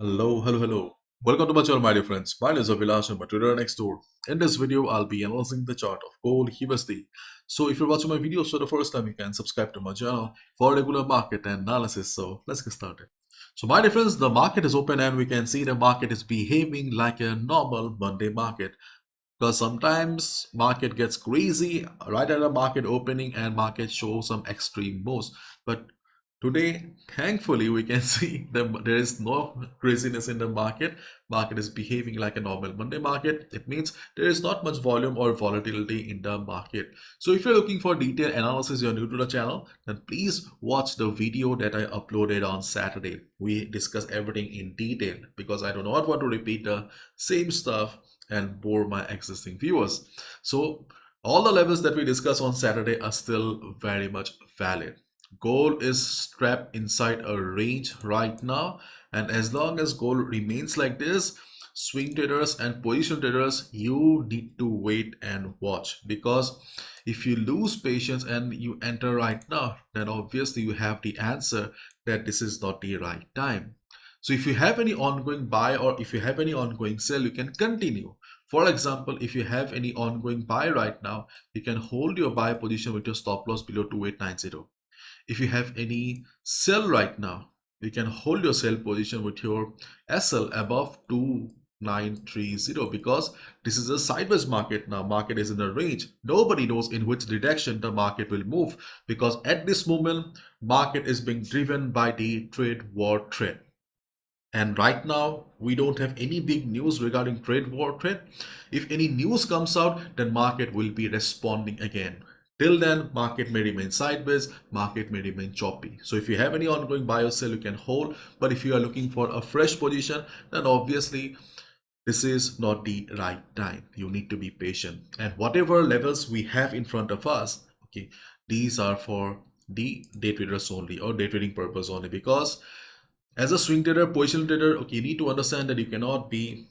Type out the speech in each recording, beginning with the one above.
Hello. Welcome to my channel, my dear friends. My name is Avilash and my trader next door. In this video, I'll be analyzing the chart of gold USD. So if you're watching my videos for the first time, you can subscribe to my channel for regular market analysis. So let's get started. So my dear friends, the market is open and we can see the market is behaving like a normal Monday market. Because sometimes market gets crazy right at the market opening and market shows some extreme moves. But today, thankfully, we can see that there is no craziness in the market. Market is behaving like a normal Monday market. It means there is not much volume or volatility in the market. So if you're looking for detailed analysis, you're new to the channel, then please watch the video that I uploaded on Saturday. We discuss everything in detail because I do not want to repeat the same stuff and bore my existing viewers. So all the levels that we discussed on Saturday are still very much valid. Gold is trapped inside a range right now, and as long as gold remains like this, swing traders and position traders, you need to wait and watch, because if you lose patience and you enter right now, then obviously you have the answer that this is not the right time. So if you have any ongoing buy or if you have any ongoing sell, you can continue. For example, if you have any ongoing buy right now, you can hold your buy position with your stop loss below 2890. If you have any sell right now, you can hold your sell position with your SL above 2930, because this is a sideways market now. Market is in a range. Nobody knows in which direction the market will move, because at this moment, market is being driven by the trade war trend. And right now, we don't have any big news regarding trade war trade. If any news comes out, then market will be responding again. Till then, market may remain sideways, market may remain choppy. So if you have any ongoing buy or sell, you can hold. But if you are looking for a fresh position, then obviously this is not the right time. You need to be patient. And whatever levels we have in front of us, okay, these are for the day traders only, or day trading purpose only, because as a swing trader, position trader, okay, you need to understand that you cannot be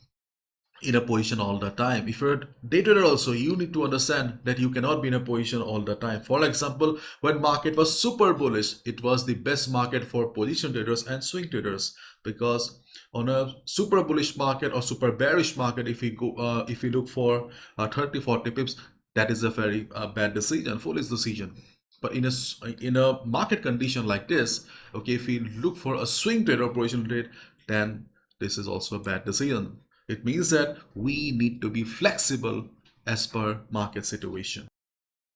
in a position all the time. If you're a day trader also, you need to understand that you cannot be in a position all the time. For example, when market was super bullish, it was the best market for position traders and swing traders, because on a super bullish market or super bearish market, if you look for 30-40 pips, that is a very bad decision, foolish decision. But in a market condition like this, okay, if we look for a swing trade or position trade, then this is also a bad decision. It means that we need to be flexible as per market situation.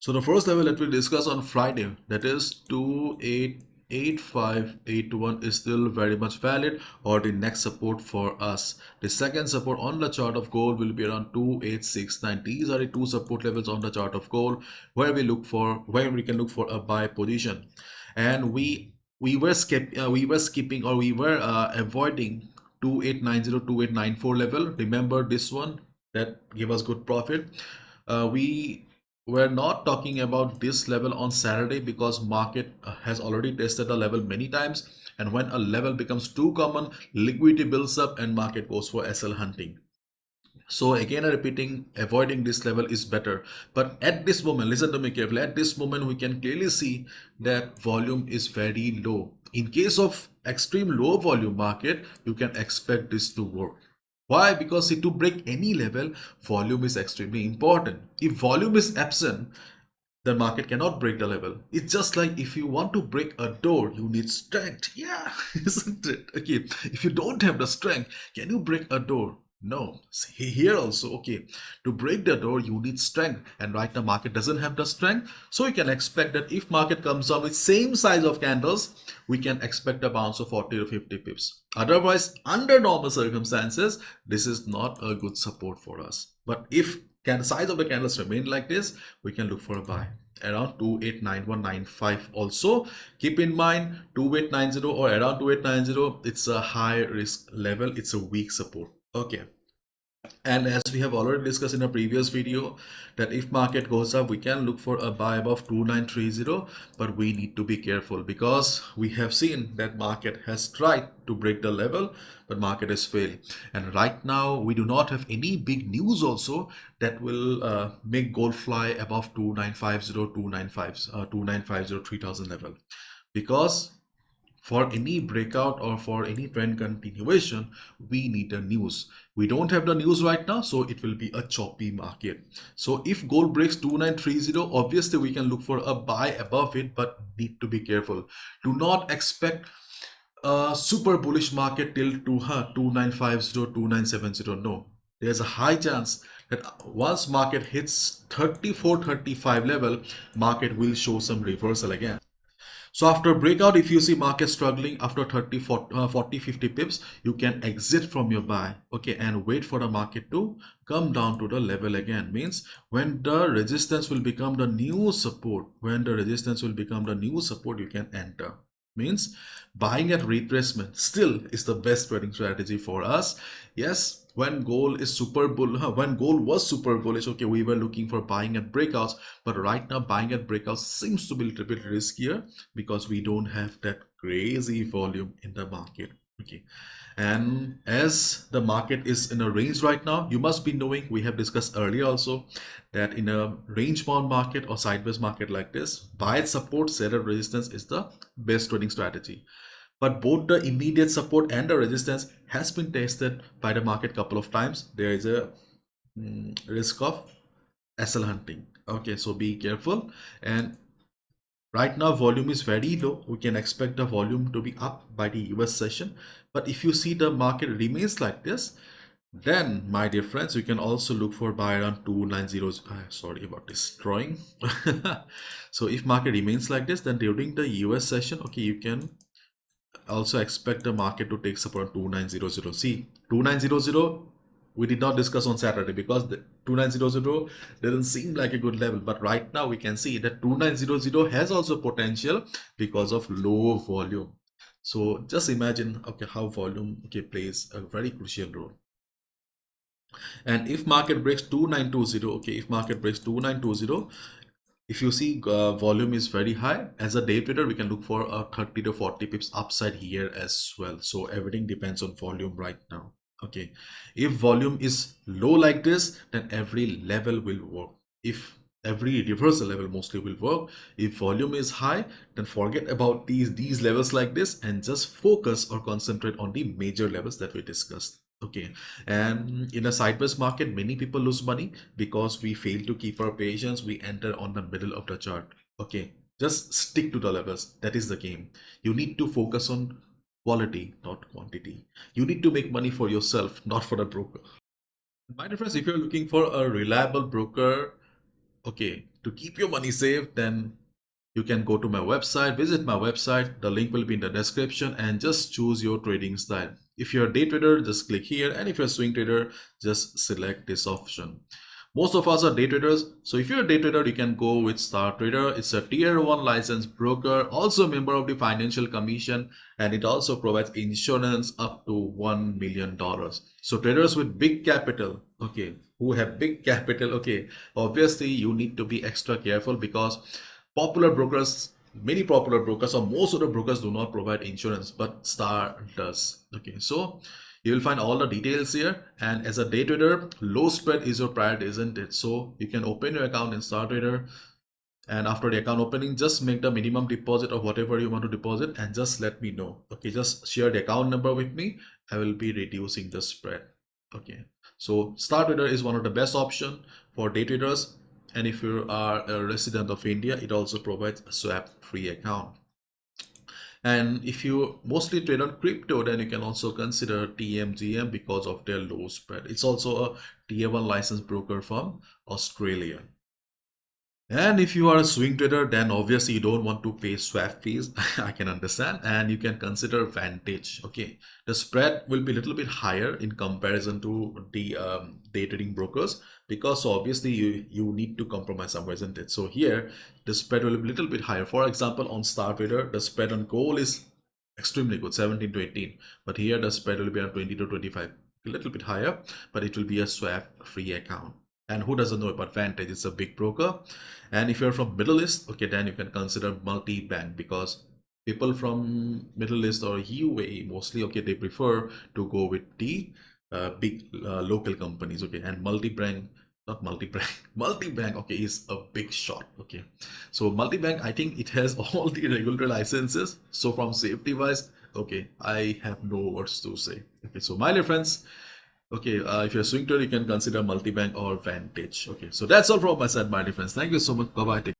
So the first level that we'll discuss on Friday, that is 288581, is still very much valid, or the next support for us. The second support on the chart of gold will be around 2869. These are the two support levels on the chart of gold where we can look for a buy position. And we were skipping, or we were avoiding 2890, 2894 level. Remember this one that gave us good profit. We we're not talking about this level on Saturday, because market has already tested the level many times, and when a level becomes too common, liquidity builds up and market goes for SL hunting. So again, I'm repeating, avoiding this level is better. But at this moment, listen to me carefully, at this moment we can clearly see that volume is very low. In case of extreme low volume market, you can expect this to work. Why? Because see, to break any level, volume is extremely important. If volume is absent, the market cannot break the level. It's just like if you want to break a door, you need strength. Yeah, isn't it? Okay, if you don't have the strength, can you break a door? No. See, here also, okay, to break the door, you need strength. And right now, market doesn't have the strength. So we can expect that if market comes down with same size of candles, we can expect a bounce of 40 to 50 pips. Otherwise, under normal circumstances, this is not a good support for us. But if can size of the candles remain like this, we can look for a buy around 289195. Also keep in mind 2890 or around 2890, it's a high risk level, it's a weak support. Okay, and as we have already discussed in a previous video, that if market goes up, we can look for a buy above 2930, but we need to be careful, because we have seen that market has tried to break the level, but market has failed. And right now, we do not have any big news also that will make gold fly above 2950, 3000 level, because For any breakout or for any trend continuation, we need a news. We don't have the news right now, so it will be a choppy market. So if gold breaks 2930, obviously we can look for a buy above it, but need to be careful. Do not expect a super bullish market till 2950, 2970. No, there's a high chance that once market hits 3435 level, market will show some reversal again. So after breakout, if you see market struggling after 30, 40, 50 pips, you can exit from your buy, okay, and wait for the market to come down to the level again. Means when the resistance will become the new support, you can enter. Means buying at retracement still is the best trading strategy for us. Yes, when gold is super bull, when gold was super bullish, okay, we were looking for buying at breakouts, but right now buying at breakouts seems to be a little bit riskier because we don't have that crazy volume in the market. Okay, and as the market is in a range right now, you must be knowing, we have discussed earlier also, that in a range bound market or sideways market like this, buy at support, sell at resistance is the best trading strategy. But both the immediate support and the resistance has been tested by the market couple of times. There is a risk of SL hunting. Okay, so be careful. And right now volume is very low. We can expect the volume to be up by the US session. But if you see the market remains like this, then my dear friends, you can also look for buy around 290. Sorry about this drawing. So if market remains like this, then during the US session, okay, you can also expect the market to take support 2900. See, 2900 we did not discuss on Saturday because the 2900 doesn't seem like a good level, but right now we can see that 2900 has also potential because of low volume. So just imagine, okay, how volume, okay, plays a very crucial role. And if market breaks 2920, okay, if market breaks 2920, if you see volume is very high, as a day trader we can look for a 30 to 40 pips upside here as well. So everything depends on volume right now. Okay, if volume is low like this, then every level will work. If every reversal level mostly will work. If volume is high, then forget about these levels like this and just focus or concentrate on the major levels that we discussed. Okay, and in a sideways market, many people lose money because we fail to keep our patience. We enter on the middle of the chart. Okay, just stick to the levels. That is the game. You need to focus on quality, not quantity. You need to make money for yourself, not for the broker. My dear friends, if you're looking for a reliable broker, okay, to keep your money safe, then you can go to my website, visit my website. The link will be in the description and just choose your trading style. If you're a day trader, just click here. And if you're a swing trader, just select this option. Most of us are day traders. So if you're a day trader, you can go with Star Trader. It's a tier 1 licensed broker, also a member of the Financial Commission, and it also provides insurance up to $1 million. So traders with big capital, okay, who have big capital, okay, obviously you need to be extra careful because popular brokers, many popular brokers or most of the brokers do not provide insurance, but Star does. Okay, so you will find all the details here. And as a day trader, low spread is your priority, isn't it? So you can open your account in Star Trader, and after the account opening, just make the minimum deposit of whatever you want to deposit and just let me know. Okay, just share the account number with me. I will be reducing the spread. Okay, so Star Trader is one of the best option for day traders. And if you are a resident of India, it also provides a swap free account. And if you mostly trade on crypto, then you can also consider TMGM because of their low spread. It's also a tier 1 licensed broker from Australia. And if you are a swing trader, then obviously you don't want to pay swap fees. I can understand. And you can consider Vantage. Okay, the spread will be a little bit higher in comparison to the day trading brokers because obviously you need to compromise somewhere, isn't it? So here the spread will be a little bit higher. For example, on Star Trader, the spread on gold is extremely good, 17 to 18. But here the spread will be around 20 to 25, a little bit higher, but it will be a swap free account. And who doesn't know about Vantage? It's a big broker. And if you're from Middle East, okay, then you can consider multi-bank because people from Middle East or UAE mostly, okay, they prefer to go with the big local companies, okay, and multi-bank not multi-bank. Multi-bank, okay, is a big shot. Okay, so multi-bank, I think it has all the regulatory licenses. So from safety wise, okay, I have no words to say. Okay, so my dear friends, okay, if you're a swing trader, you can consider multi-bank or Vantage. Okay, so that's all from my side, my dear friends. Thank you so much. Bye bye.